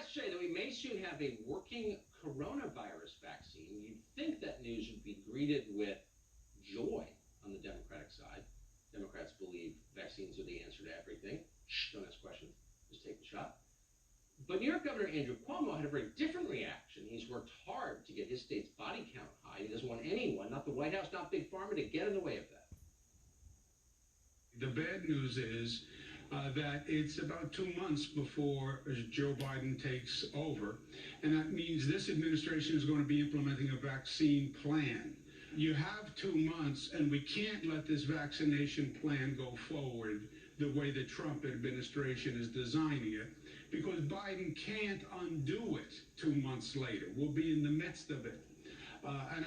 yesterday that we may soon have a working coronavirus vaccine. You'd think that news would be greeted with joy on the Democratic side. Democrats believe vaccines are the answer to everything. Shh, don't ask questions. Just take the shot. But New York Governor Andrew Cuomo had a very different reaction. He's worked hard to get his state's body count high. He doesn't want anyone, not the White House, not Big Pharma, to get in the way of that. The bad news is that it's about 2 months before Joe Biden takes over, and that means this administration is going to be implementing a vaccine plan. You have 2 months, and we can't let this vaccination plan go forward the way the Trump administration is designing it, because Biden can't undo it 2 months later. We'll be in the midst of it. And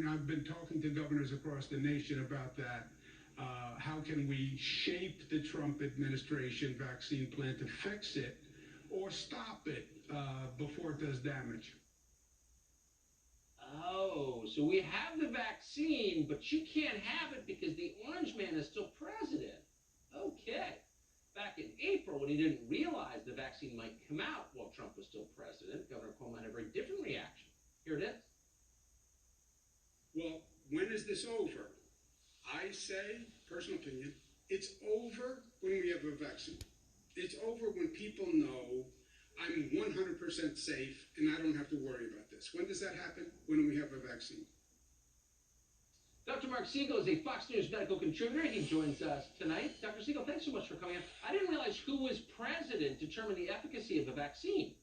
I've been talking to governors across the nation about that. How can we shape the Trump administration vaccine plan to fix it or stop it before it does damage? Oh, so we have the vaccine, but you can't have it because the orange man is still president. Okay. Back in April, when he didn't realize the vaccine might come out while Trump was still president, Governor Cuomo had a very different reaction. Here it is. Well, when is this over? I say, personal opinion, it's over when we have a vaccine. It's over when people know I'm 100% safe and I don't have to worry about this. When does that happen? When we have a vaccine. Dr. Mark Siegel is a Fox News medical contributor. He joins us tonight. Dr. Siegel, thanks so much for coming in. I didn't realize who was president determined the efficacy of the vaccine.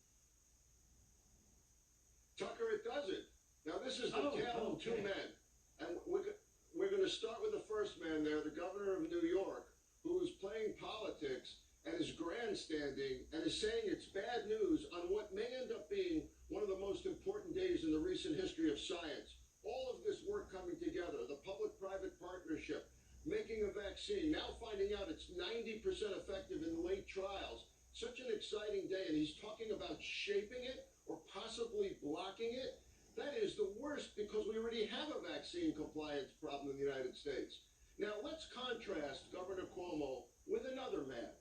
Tucker, it doesn't. Now, this is the tale of two men. And we're going to start with the first man there, the governor of New York, who is playing politics and is grandstanding and is saying it's bad news on what may end up being one of the most important days in the recent history of science. All of this work coming together, the public-private partnership, making a vaccine, now finding out it's 90% effective in late trials. Such an exciting day, and he's talking about shaping it or possibly blocking it. That is the worst because we already have a vaccine compliance problem in the United States. Now, let's contrast Governor Cuomo with another man,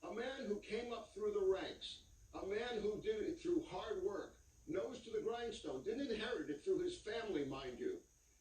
a man who came up through the ranks, a man who did it through hard work, nose to the grindstone, didn't inherit it through his family, mind you.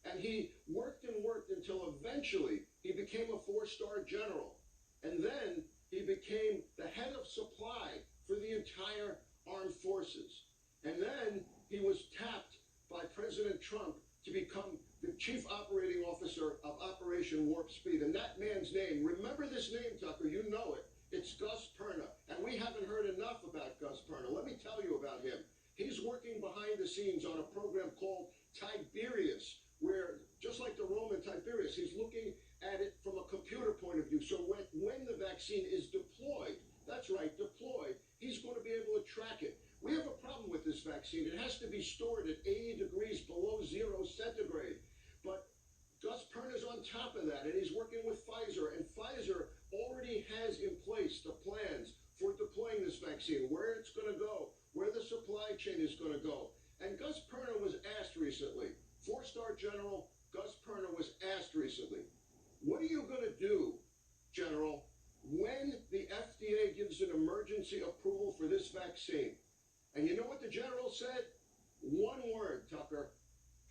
And he worked and worked until eventually he became a 4-star general. And then he became the head of supply for the entire armed forces. And then he was tapped by President Trump to become the chief operating officer of Operation Warp Speed. And that man's name, remember this name, Tucker, you know it. It's Gus Perna. And we haven't heard enough about Gus Perna. Let me tell you about him. He's working behind the scenes on a program called Tiberius, where, just like the Roman Tiberius, he's looking at it from a computer point of view. So when the vaccine is deployed, that's right, deployed, he's going to be able to track it. We have a problem with this vaccine. It has to be stored at 80 degrees below 0 centigrade. But Gus Perna's on top of that, and he's working with Pfizer. And Pfizer already has in place the plans for deploying this vaccine, where it's going to go, where the supply chain is going to go. And Gus Perna was asked recently, 4-star general Gus Perna was asked recently, what are you going to do, General, when the FDA gives an emergency approval for this vaccine? And you know what the general said? One word, Tucker,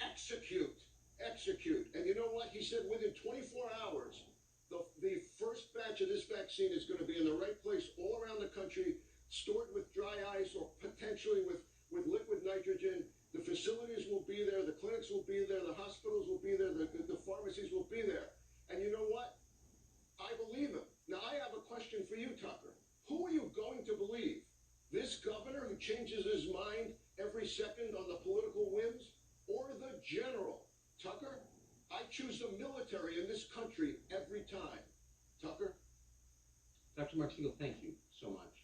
execute, execute. And you know what? He said within 24 hours, the first batch of this vaccine is going to be in the right place all around the country, stored with dry ice or potentially with liquid nitrogen. The facilities will be there, the clinics will be there, the hospitals will be there, the pharmacies will be there. And you know what? I believe him. Now, I have a question for you, Tucker. Who are you going to believe? This governor who changes his mind every second on the political whims, or the general? Tucker, I choose the military in this country every time. Tucker? Dr. Mark Siegel, thank you so much.